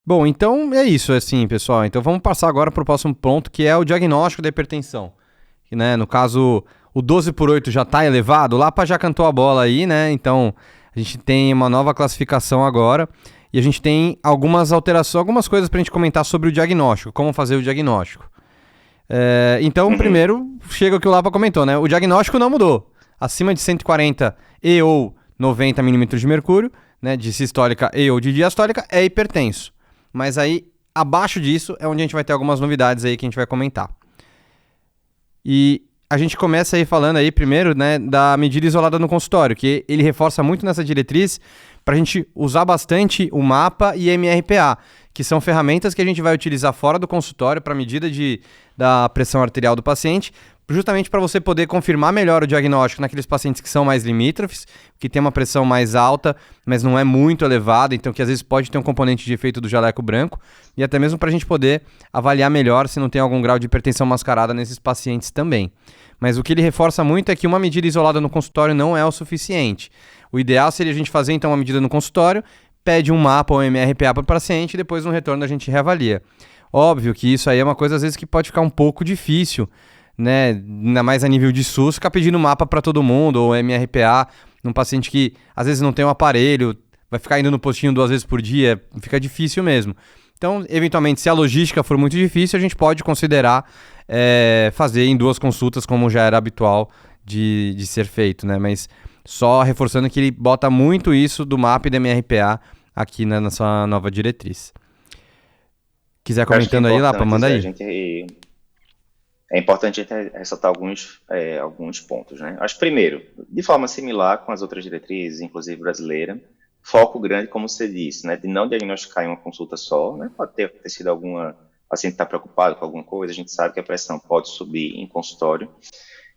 Bom, então é isso, assim, pessoal. Então vamos passar agora para o próximo ponto, que é o diagnóstico da hipertensão. Que, né, no caso, o 12/8 já está elevado, o Lapa já cantou a bola aí, né? Então a gente tem uma nova classificação agora e a gente tem algumas alterações, algumas coisas para a gente comentar sobre o diagnóstico, como fazer o diagnóstico. Então, primeiro, chega o que o Lapa comentou, né? O diagnóstico não mudou. Acima de 140 e ou 90 milímetros de mercúrio, né, de sistólica e ou de diastólica, é hipertenso. Mas aí, abaixo disso, é onde a gente vai ter algumas novidades aí que a gente vai comentar. E a gente começa aí falando aí primeiro, né, da medida isolada no consultório, que ele reforça muito nessa diretriz para a gente usar bastante o MAPA e MRPA, que são ferramentas que a gente vai utilizar fora do consultório para medida da pressão arterial do paciente, justamente para você poder confirmar melhor o diagnóstico naqueles pacientes que são mais limítrofes, que tem uma pressão mais alta, mas não é muito elevada, então que às vezes pode ter um componente de efeito do jaleco branco, e até mesmo para a gente poder avaliar melhor se não tem algum grau de hipertensão mascarada nesses pacientes também. Mas o que ele reforça muito é que uma medida isolada no consultório não é o suficiente. O ideal seria a gente fazer então uma medida no consultório, pede um MAPA ou MRPA para o paciente e depois no retorno a gente reavalia. Óbvio que isso aí é uma coisa às vezes que pode ficar um pouco difícil, né, ainda mais a nível de SUS, ficar pedindo mapa para todo mundo, ou MRPA, num paciente que às vezes não tem um aparelho, vai ficar indo no postinho 2 vezes por dia, fica difícil mesmo. Então, eventualmente, se a logística for muito difícil, a gente pode considerar fazer em 2 consultas, como já era habitual de ser feito, né? Mas só reforçando que ele bota muito isso do MAPA e da MRPA aqui nessa nova diretriz. Quiser comentando aí, Lapa, manda aí. É importante a gente ressaltar alguns pontos, né? Acho que, primeiro, de forma similar com as outras diretrizes, inclusive brasileira, foco grande, como você disse, né, de não diagnosticar em uma consulta só, né? Pode ter sido alguma paciente está preocupado com alguma coisa, a gente sabe que a pressão pode subir em consultório.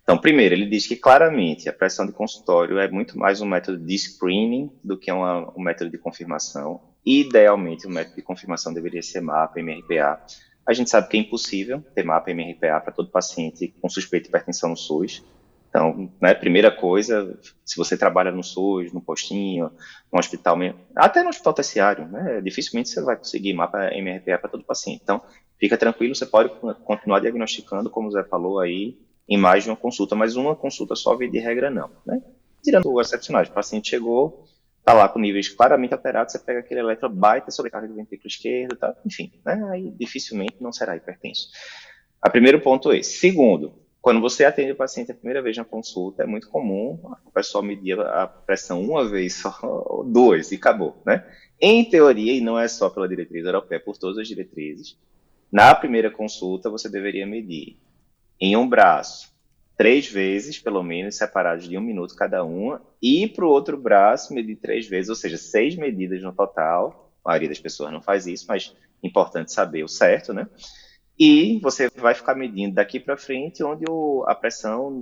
Então, primeiro, ele diz que claramente a pressão de consultório é muito mais um método de screening do que um método de confirmação. Idealmente, o método de confirmação deveria ser MAPA, MRPA. A gente sabe que é impossível ter MAPA e MRPA para todo paciente com suspeita de hipertensão no SUS. Então, né, primeira coisa, se você trabalha no SUS, no postinho, no hospital mesmo, até no hospital terciário, né, dificilmente você vai conseguir MAPA e MRPA para todo paciente. Então, fica tranquilo, você pode continuar diagnosticando, como o Zé falou aí, em mais de uma consulta, mas uma consulta só, via de regra, não. Né? Tirando os excepcionais, o paciente chegou, está lá com níveis claramente alterados, você pega aquele eletrobaita, sobrecarga do ventrículo esquerdo, tá? Enfim, né? Aí dificilmente não será hipertenso. O primeiro ponto é esse. Segundo, quando você atende o paciente a primeira vez na consulta, é muito comum o pessoal medir a pressão uma vez só, ou 2, e acabou, né? Em teoria, e não é só pela diretriz europeia, por todas as diretrizes, na primeira consulta você deveria medir em um braço 3 vezes, pelo menos, separados de 1 minuto cada uma, e para o outro braço medir 3 vezes, ou seja, 6 medidas no total. A maioria das pessoas não faz isso, mas é importante saber o certo, né? E você vai ficar medindo daqui para frente onde a pressão,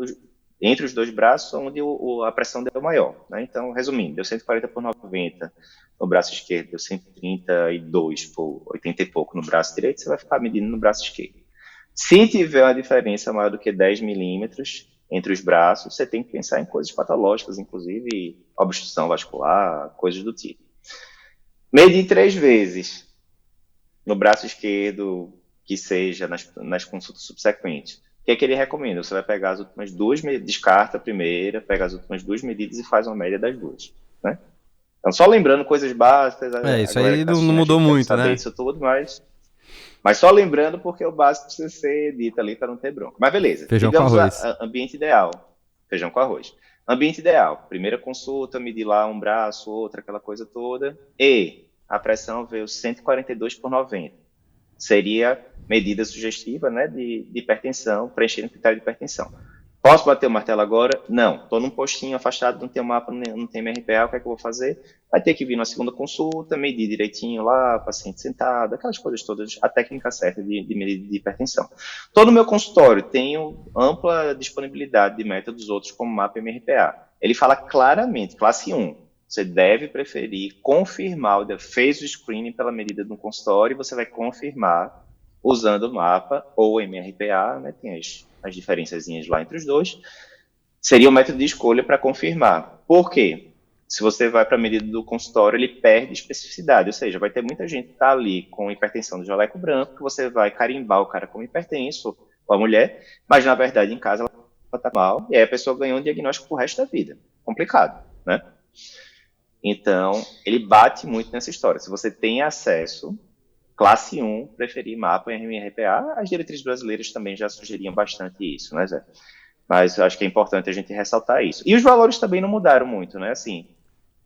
entre os 2 braços, onde a pressão deu maior. Né? Então, resumindo, deu 140 por 90 no braço esquerdo, deu 132 por 80 e pouco no braço direito, você vai ficar medindo no braço esquerdo. Se tiver uma diferença maior do que 10 milímetros entre os braços, você tem que pensar em coisas patológicas, inclusive obstrução vascular, coisas do tipo. Medir 3 vezes no braço esquerdo, que seja nas consultas subsequentes. O que é que ele recomenda? Você vai pegar as últimas 2 medidas, descarta a primeira, pega as últimas 2 medidas e faz uma média das 2. Né? Então, só lembrando coisas básicas. Isso aí não mudou muito, né? Isso tudo, mas só lembrando porque o básico precisa ser dito ali para não ter bronca. Mas beleza. Feijão com arroz. Ambiente ideal. Feijão com arroz. Ambiente ideal. Primeira consulta, medir lá um braço, outro, aquela coisa toda. E a pressão veio 142 por 90. Seria medida sugestiva, né, de hipertensão, preenchendo o critério de hipertensão. Posso bater o martelo agora? Não. Estou num postinho afastado, não tem mapa, não tem MRPA, o que é que eu vou fazer? Vai ter que vir na segunda consulta, medir direitinho lá, paciente sentado, aquelas coisas todas, a técnica certa de medida de hipertensão. Estou no meu consultório, tenho ampla disponibilidade de métodos outros como mapa e MRPA. Ele fala claramente, classe 1, você deve preferir confirmar, fez o screening pela medida do consultório, e você vai confirmar usando o mapa ou MRPA, né, tem as diferençazinhas lá entre os dois, seria o método de escolha para confirmar. Por quê? Se você vai para a medida do consultório, ele perde especificidade, ou seja, vai ter muita gente que está ali com hipertensão do jaleco branco, que você vai carimbar o cara como hipertenso, ou a mulher, mas na verdade em casa ela está mal, e aí a pessoa ganhou um diagnóstico pro resto da vida. Complicado, né? Então, ele bate muito nessa história. Se você tem acesso, classe 1, preferir MAPA e MRPA, as diretrizes brasileiras também já sugeriam bastante isso, né, Zé? Mas eu acho que é importante a gente ressaltar isso. E os valores também não mudaram muito, né? Assim,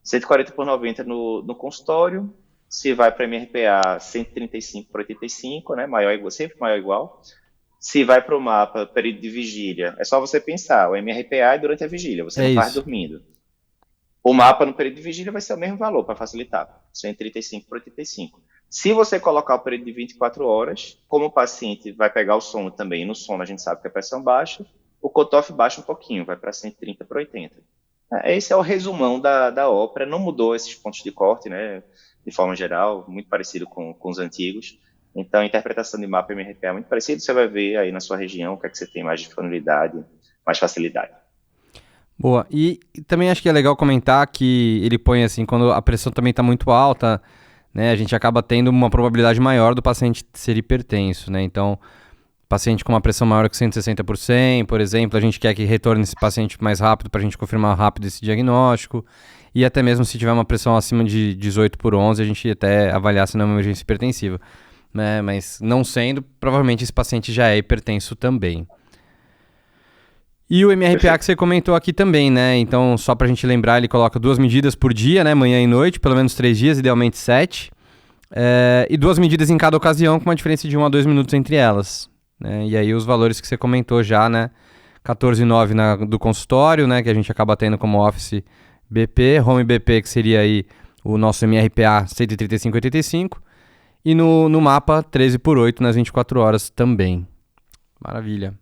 140 por 90 no consultório, se vai para MRPA, 135 por 85, né? Maior igual, sempre maior ou igual. Se vai para o mapa, período de vigília, é só você pensar, o MRPA é durante a vigília, você É não faz isso. dormindo. O mapa no período de vigília vai ser o mesmo valor, para facilitar, 135 por 85. Se você colocar o período de 24 horas, como o paciente vai pegar o sono também, e no sono a gente sabe que a pressão baixa, o cutoff baixa um pouquinho, vai para 130 por 80. Esse é o resumão da ópera, não mudou esses pontos de corte, né, de forma geral, muito parecido com os antigos. Então, a interpretação de mapa MRPA é muito parecida, você vai ver aí na sua região o que é que você tem mais disponibilidade, mais facilidade. Boa. E também acho que é legal comentar que ele põe assim, quando a pressão também está muito alta, né, a gente acaba tendo uma probabilidade maior do paciente ser hipertenso, né? Então, paciente com uma pressão maior que 160 por 100, por exemplo, a gente quer que retorne esse paciente mais rápido para a gente confirmar rápido esse diagnóstico. E até mesmo se tiver uma pressão acima de 18 por 11, a gente até avaliar se não é uma emergência hipertensiva, né? Mas não sendo, provavelmente esse paciente já é hipertenso também. E o MRPA que você comentou aqui também, né? Então, só pra gente lembrar, ele coloca 2 medidas por dia, né? Manhã e noite, pelo menos 3 dias, idealmente 7. E 2 medidas em cada ocasião, com uma diferença de 1 a 2 minutos entre elas. Né? E aí os valores que você comentou já, né? 14,9 do consultório, né? Que a gente acaba tendo como Office BP, Home BP, que seria aí o nosso MRPA 135,85. E no mapa, 13 por 8 nas 24 horas também. Maravilha.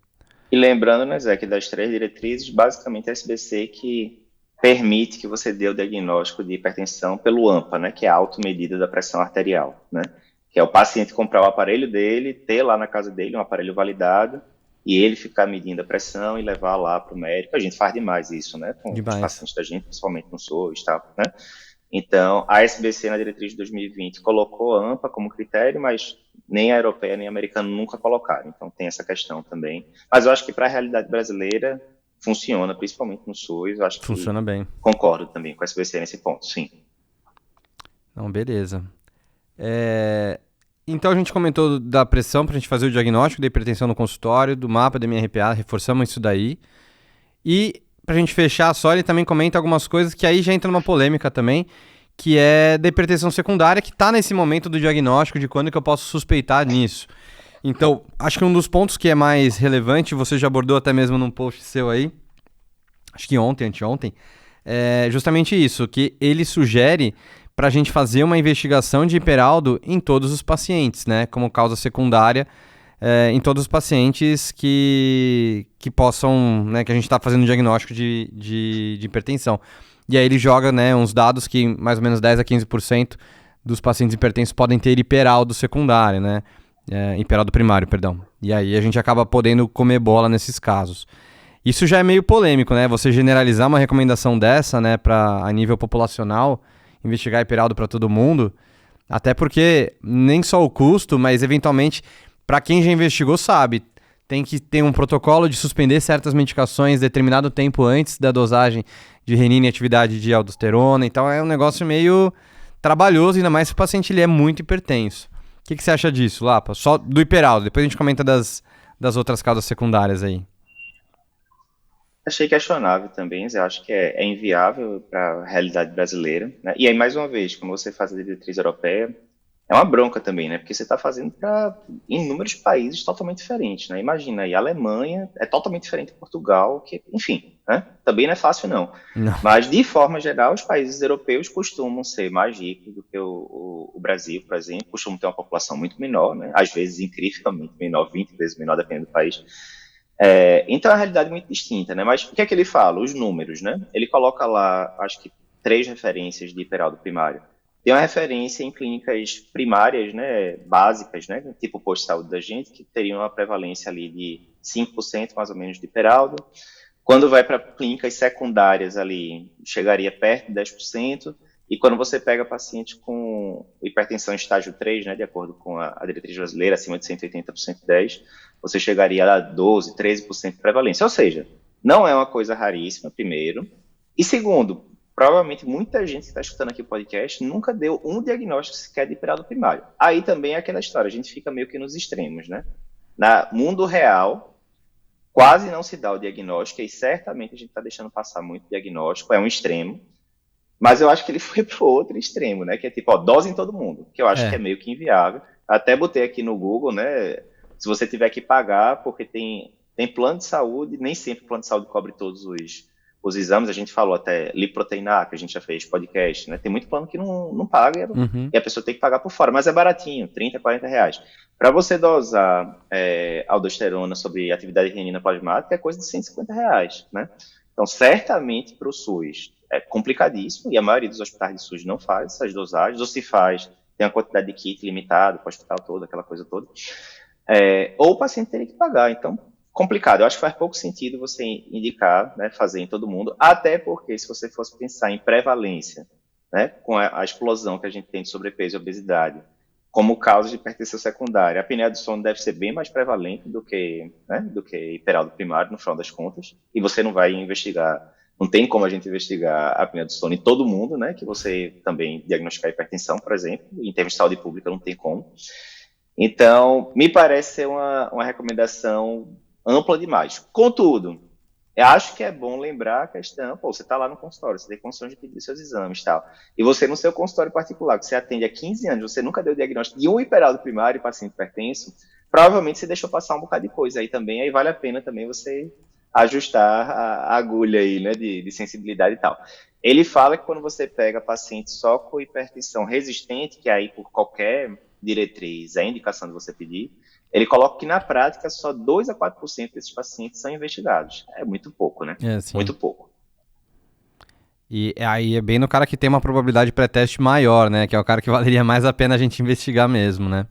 E lembrando, né, Zé, que das 3 diretrizes, basicamente a SBC que permite que você dê o diagnóstico de hipertensão pelo AMPA, né, que é a automedida da pressão arterial, né, que é o paciente comprar o aparelho dele, ter lá na casa dele um aparelho validado, e ele ficar medindo a pressão e levar lá para o médico. A gente faz demais isso, né, com os pacientes da gente, principalmente no SUS e tal, né. Então, a SBC na diretriz de 2020 colocou a AMPA como critério, mas nem a europeia nem a americana nunca colocaram. Então, tem essa questão também. Mas eu acho que para a realidade brasileira funciona, principalmente no SUS. Eu acho que funciona bem. Concordo também com a SBC nesse ponto, sim. Não, beleza. Então, a gente comentou da pressão para a gente fazer o diagnóstico da hipertensão no consultório, do mapa da MRPA, reforçamos isso daí. E pra gente fechar só, ele também comenta algumas coisas que aí já entra numa polêmica também, que é da hipertensão secundária, que tá nesse momento do diagnóstico de quando que eu posso suspeitar nisso. Então, acho que um dos pontos que é mais relevante, você já abordou até mesmo num post seu aí, acho que ontem, anteontem, é justamente isso, que ele sugere pra gente fazer uma investigação de hiperaldo em todos os pacientes, né, como causa secundária, em todos os pacientes que possam, né, que a gente está fazendo diagnóstico de hipertensão. E aí ele joga, né, uns dados que mais ou menos 10 a 15% dos pacientes hipertensos podem ter hiperaldo secundário, né, hiperaldo primário, perdão. E aí a gente acaba podendo comer bola nesses casos. Isso já é meio polêmico, né, você generalizar uma recomendação dessa, né, a nível populacional, investigar hiperaldo para todo mundo, até porque nem só o custo, mas eventualmente para quem já investigou sabe, tem que ter um protocolo de suspender certas medicações determinado tempo antes da dosagem de renina e atividade de aldosterona. Então é um negócio meio trabalhoso, ainda mais se o paciente ele é muito hipertenso. O que você acha disso, Lapa? Só do hiperaldo, depois a gente comenta das outras causas secundárias aí. Achei questionável também, eu acho que é inviável para a realidade brasileira, né? E aí, mais uma vez, quando você faz a diretriz europeia, é uma bronca também, né? Porque você está fazendo para inúmeros países totalmente diferentes, né? Imagina aí, a Alemanha é totalmente diferente de Portugal, que, enfim, né? Também não é fácil, não. Mas, de forma geral, os países europeus costumam ser mais ricos do que o Brasil, por exemplo, costumam ter uma população muito menor, né? Às vezes, incrivelmente menor, 20 vezes menor, dependendo do país. Então, é uma realidade muito distinta, né? Mas o que é que ele fala? Os números, né? Ele coloca lá, acho que, 3 referências de hiperaldo primário. Tem uma referência em clínicas primárias, né, básicas, né, tipo o posto de saúde da gente, que teriam uma prevalência ali de 5% mais ou menos de hiperaldo. Quando vai para clínicas secundárias ali, chegaria perto de 10%. E quando você pega paciente com hipertensão estágio 3, né, de acordo com a diretriz brasileira, acima de 180% 10, você chegaria a 12, 13% de prevalência. Ou seja, não é uma coisa raríssima, primeiro. E segundo, provavelmente muita gente que está escutando aqui o podcast nunca deu um diagnóstico sequer de hiperaldo primário. Aí também é aquela história, a gente fica meio que nos extremos, né? Na mundo real, quase não se dá o diagnóstico, e certamente a gente está deixando passar muito diagnóstico, é um extremo. Mas eu acho que ele foi pro outro extremo, né? Que é tipo, ó, dose em todo mundo, que eu acho que é meio que inviável. Até botei aqui no Google, né? Se você tiver que pagar, porque tem plano de saúde, nem sempre o plano de saúde cobre todos os exames. A gente falou até lipoproteína A, que a gente já fez podcast, né? Tem muito plano que não paga e a pessoa tem que pagar por fora, mas é baratinho, 30, 40 reais. Para você dosar aldosterona sobre atividade renina plasmática, é coisa de 150 reais, né? Então, certamente para o SUS é complicadíssimo, e a maioria dos hospitais de SUS não faz essas dosagens, ou se faz, tem uma quantidade de kit limitada para o hospital todo, aquela coisa toda. Ou o paciente teria que pagar, então, complicado. Eu acho que faz pouco sentido você indicar, né, fazer em todo mundo, até porque se você fosse pensar em prevalência, né, com a explosão que a gente tem de sobrepeso e obesidade, como causa de hipertensão secundária, a apneia do sono deve ser bem mais prevalente do que hiperaldo primário, no final das contas, e você não vai investigar, não tem como a gente investigar a apneia do sono em todo mundo, né, que você também diagnosticar hipertensão, por exemplo, em termos de saúde pública não tem como. Então, me parece ser uma recomendação ampla demais. Contudo, eu acho que é bom lembrar a questão, você está lá no consultório, você tem condições de pedir seus exames e tal, e você no seu consultório particular, que você atende há 15 anos, você nunca deu diagnóstico de um hiperaldo primário e paciente hipertenso, provavelmente você deixou passar um bocado de coisa aí também, aí vale a pena também você ajustar a agulha aí, né, de sensibilidade e tal. Ele fala que quando você pega paciente só com hipertensão resistente, que aí por qualquer diretriz é indicação de você pedir, ele coloca que na prática só 2 a 4% desses pacientes são investigados. É muito pouco, né? Muito pouco. E aí é bem no cara que tem uma probabilidade pré-teste maior, né? Que é o cara que valeria mais a pena a gente investigar mesmo, né?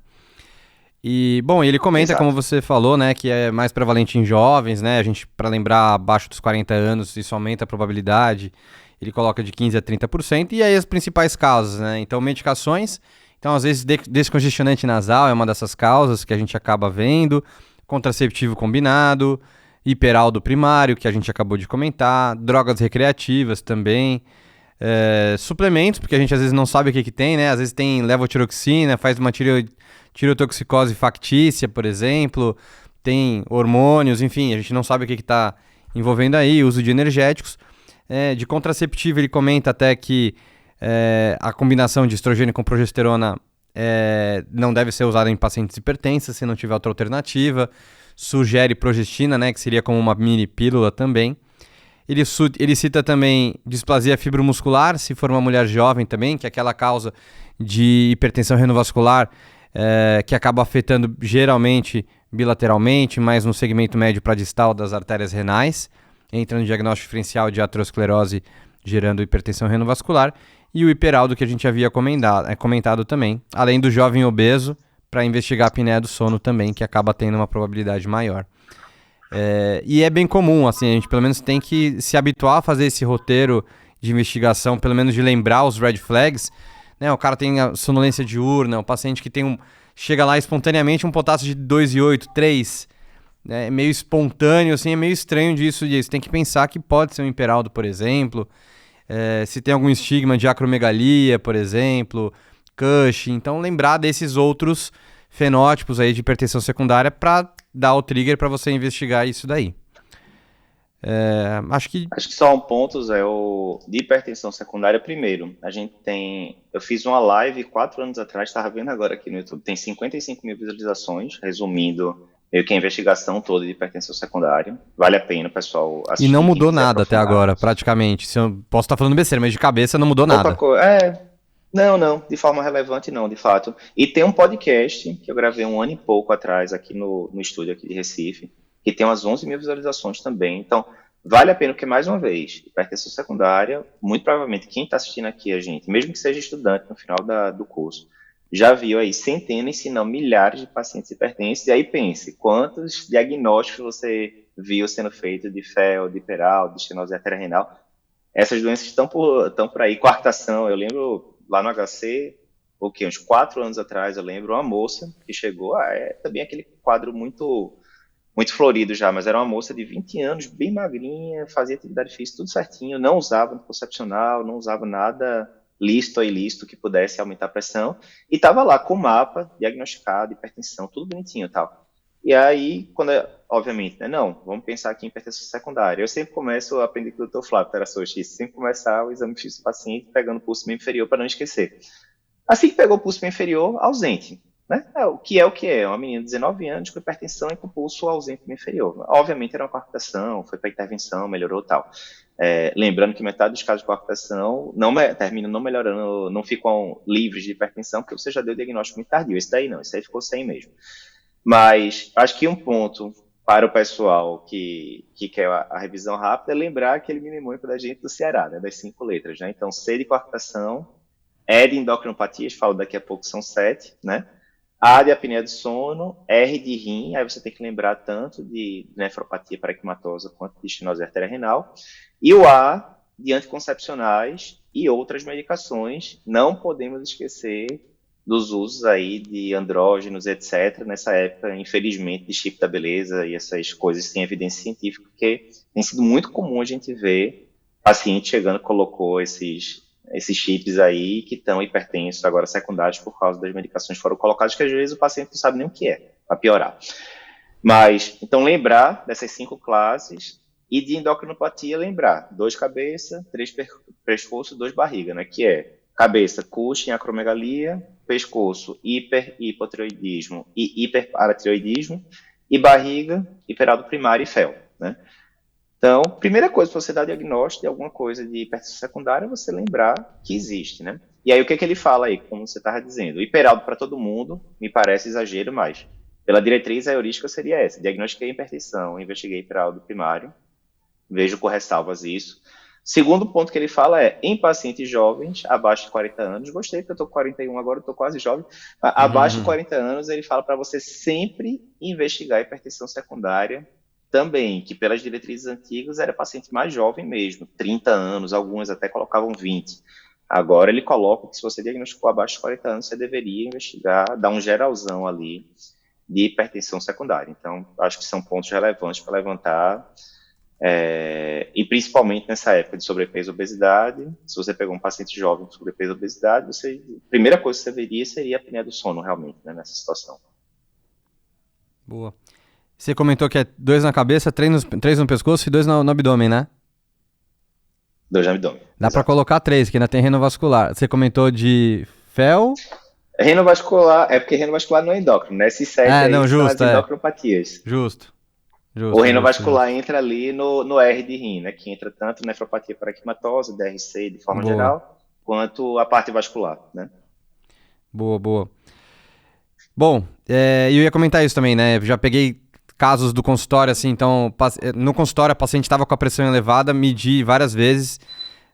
E, bom, ele comenta, como você falou, né, que é mais prevalente em jovens, né? A gente, para lembrar, abaixo dos 40 anos, isso aumenta a probabilidade. Ele coloca de 15% a 30%. E aí as principais causas, né? Então, medicações. Então, às vezes, descongestionante nasal é uma dessas causas que a gente acaba vendo. Contraceptivo combinado. Hiperaldo primário, que a gente acabou de comentar. Drogas recreativas também. Suplementos, porque a gente às vezes não sabe o que tem, né? Às vezes tem levotiroxina, faz uma tirotoxicose factícia, por exemplo. Tem hormônios, enfim, a gente não sabe o que está envolvendo aí. Uso de energéticos. De contraceptivo, ele comenta até que a combinação de estrogênio com progesterona não deve ser usada em pacientes hipertensos se não tiver outra alternativa. Sugere progestina, né, que seria como uma mini pílula também. Ele cita também displasia fibromuscular, se for uma mulher jovem também, que é aquela causa de hipertensão renovascular que acaba afetando geralmente bilateralmente, mas no segmento médio para distal das artérias renais. Entra no diagnóstico diferencial de aterosclerose gerando hipertensão renovascular. E o hiperaldo que a gente havia comentado também, além do jovem obeso, para investigar a apneia do sono também, que acaba tendo uma probabilidade maior. E é bem comum, assim, a gente pelo menos tem que se habituar a fazer esse roteiro de investigação, pelo menos de lembrar os red flags, né? O cara tem a sonolência diurna, o paciente que chega lá espontaneamente um potássio de 2,8, 3, né? É meio espontâneo, assim, é meio estranho disso. Tem que pensar que pode ser um hiperaldo, por exemplo, se tem algum estigma de acromegalia, por exemplo, Cushing, então lembrar desses outros fenótipos aí de hipertensão secundária para dar o trigger para você investigar isso daí. Acho que só um ponto, Zé, de hipertensão secundária primeiro. Eu fiz uma live 4 anos atrás, estava vendo agora aqui no YouTube, tem 55 mil visualizações, resumindo meio que a investigação toda de hipertensão secundária. Vale a pena, pessoal, assistir. E não mudou nada até agora, praticamente. Posso estar falando besteira, mas de cabeça não mudou nada. Não, de forma relevante não, de fato. E tem um podcast que eu gravei 1 ano e pouco atrás aqui no estúdio aqui de Recife, que tem umas 11 mil visualizações também. Então, vale a pena, porque, mais uma vez, hipertensão secundária, muito provavelmente quem está assistindo aqui a gente, mesmo que seja estudante no final do curso, já viu aí centenas, se não milhares de pacientes hipertensos, e aí pense, quantos diagnósticos você viu sendo feito de fel, de hiperaldo, de estenose arterial-renal. Essas doenças estão por aí, coartação. Eu lembro lá no HC, uns 4 anos atrás, eu lembro uma moça que chegou, também aquele quadro muito florido já, mas era uma moça de 20 anos, bem magrinha, fazia atividade física tudo certinho, não usava anticoncepcional, não usava nada lícito ou ilícito que pudesse aumentar a pressão, e estava lá com o mapa diagnosticado, hipertensão, tudo bonitinho e tal. E aí, obviamente, né, não, vamos pensar aqui em hipertensão secundária. Eu sempre começo a aprender com o Dr. Flávio Terassouchi, sempre começar o exame físico do paciente pegando o pulso membro inferior para não esquecer. Assim que pegou o pulso membro inferior, ausente. Né? O que é? Uma menina de 19 anos com hipertensão e com pulso ausente membro inferior. Obviamente era uma coartação, foi para intervenção, melhorou tal. Lembrando que metade dos casos de coartação terminam não melhorando, não ficam livres de hipertensão, porque você já deu o diagnóstico muito tardio. Esse daí não, esse aí ficou sem mesmo. Mas acho que um ponto para o pessoal que quer a revisão rápida é lembrar aquele mnemônico da gente do Ceará, né, das 5 letras. Né? Então, C de coartação, E de endocrinopatias, falo daqui a pouco, são 7, né? A de apneia do sono, R de rim, aí você tem que lembrar tanto de nefropatia paraquimatosa quanto de estenose arterial-renal, e o A de anticoncepcionais e outras medicações. Não podemos esquecer dos usos aí de andrógenos, etc., nessa época, infelizmente, de chip da beleza e essas coisas sem evidência científica, porque tem sido muito comum a gente ver paciente chegando, colocou esses chips aí que estão hipertensos, agora secundários, por causa das medicações que foram colocadas, que às vezes o paciente não sabe nem o que é, para piorar. Mas, então, lembrar dessas 5 classes, e de endocrinopatia, lembrar 2 cabeça, 3 pescoço, 2 barriga, né, que é cabeça, Cushing, acromegalia, pescoço, hipotireoidismo e hiperparatireoidismo, e barriga, hiperaldo primário e fel, né. Então, primeira coisa, para você dar diagnóstico de alguma coisa de hipertensão secundária, é você lembrar que existe, né? E aí, o que ele fala aí, como você estava dizendo? O hiperaldo para todo mundo, me parece exagero, mas pela diretriz, a heurística seria essa. Diagnostiquei hipertensão, investiguei hiperaldo primário, vejo por ressalvas isso. Segundo ponto que ele fala é, em pacientes jovens, abaixo de 40 anos, gostei porque eu estou com 41 agora, eu estou quase jovem, abaixo de 40 anos, ele fala para você sempre investigar hipertensão secundária, também, que pelas diretrizes antigas era paciente mais jovem mesmo, 30 anos, algumas até colocavam 20. Agora ele coloca que se você diagnosticou abaixo de 40 anos, você deveria investigar, dar um geralzão ali de hipertensão secundária. Então, acho que são pontos relevantes para levantar, e principalmente nessa época de sobrepeso e obesidade. Se você pegou um paciente jovem com sobrepeso e obesidade, a primeira coisa que você veria seria a apneia do sono, realmente, né, nessa situação. Boa. Você comentou que é 2 na cabeça, 3 no pescoço e 2 no abdômen, né? 2 no abdômen. Dá para colocar 3, que ainda tem renovascular. Você comentou de fel? Renovascular, porque renovascular não é endócrino, né? Esses 7 aí não, são justo, as endocrinopatias. Justo. O renovascular entra ali no R de rim, né? Que entra tanto nefropatia paraquimatosa, DRC de forma geral, quanto a parte vascular, né? Boa. Bom, eu ia comentar isso também, né? Já peguei casos do consultório, assim, então, no consultório a paciente estava com a pressão elevada, medi várias vezes,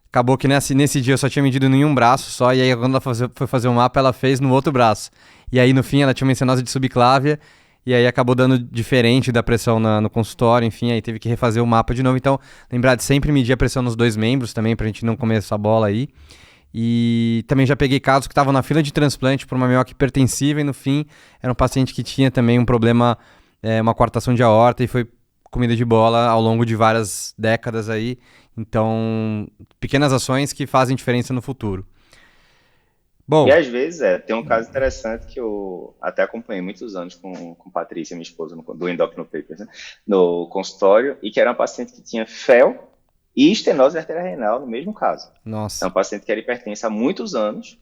acabou que nesse dia eu só tinha medido em um braço só, e aí quando ela foi fazer o mapa, ela fez no outro braço. E aí, no fim, ela tinha uma estenose de subclávia, e aí acabou dando diferente da pressão no consultório, enfim, aí teve que refazer o mapa de novo. Então, lembrar de sempre medir a pressão nos 2 membros também, pra gente não comer essa bola aí. E também já peguei casos que estavam na fila de transplante por uma minhoca hipertensiva, e no fim, era um paciente que tinha também um problema, uma coartação de aorta, e foi comida de bola ao longo de várias décadas aí. Então, pequenas ações que fazem diferença no futuro. Bom, e às vezes tem um caso interessante que eu até acompanhei muitos anos com Patrícia, minha esposa, do Endocrino Papers, né, no consultório, e que era uma paciente que tinha fel e estenose arterial-renal no mesmo caso. Nossa. É um paciente que era hipertensa há muitos anos,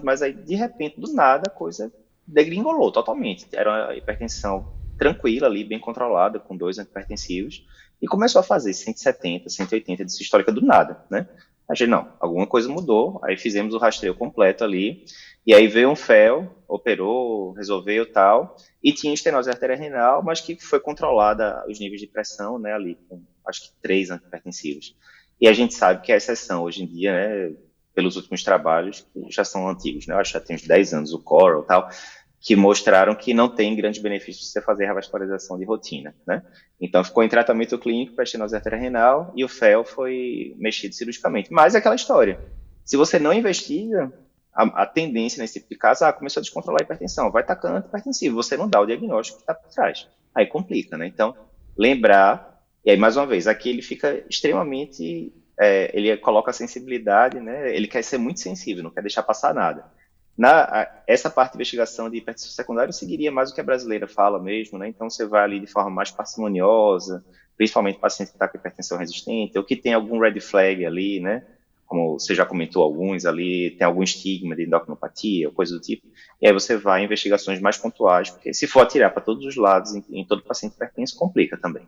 mas aí de repente, do nada, a coisa degringolou totalmente. Era uma hipertensão tranquila ali, bem controlada, com 2 antihipertensivos, e começou a fazer 170, 180 de sistólica do nada, né? A gente, não, alguma coisa mudou, aí fizemos o rastreio completo ali, e aí veio um fel, operou, resolveu tal, e tinha estenose arterial-renal, mas que foi controlada os níveis de pressão, né, ali, com acho que 3 antihipertensivos. E a gente sabe que a exceção hoje em dia, né, pelos últimos trabalhos, que já são antigos, né, eu acho que já tem uns 10 anos, o Coral e tal, que mostraram que não tem grandes benefícios você fazer revascularização de rotina, né? Então, ficou em tratamento clínico para estenose arterial e o FEL foi mexido cirurgicamente. Mas é aquela história. Se você não investiga, a tendência nesse tipo de caso, começou a descontrolar a hipertensão, vai tacando antihipertensivo, você não dá o diagnóstico que está por trás. Aí complica, né? Então, lembrar, e aí mais uma vez, aqui ele fica extremamente, ele coloca a sensibilidade, né? Ele quer ser muito sensível, não quer deixar passar nada. Essa parte de investigação de hipertensão secundária seguiria mais o que a brasileira fala mesmo, né? Então você vai ali de forma mais parcimoniosa, principalmente paciente que está com hipertensão resistente, ou que tem algum red flag ali, né? Como você já comentou alguns ali, tem algum estigma de endocrinopatia ou coisa do tipo, e aí você vai em investigações mais pontuais, porque se for atirar para todos os lados, em todo paciente hipertenso, complica também.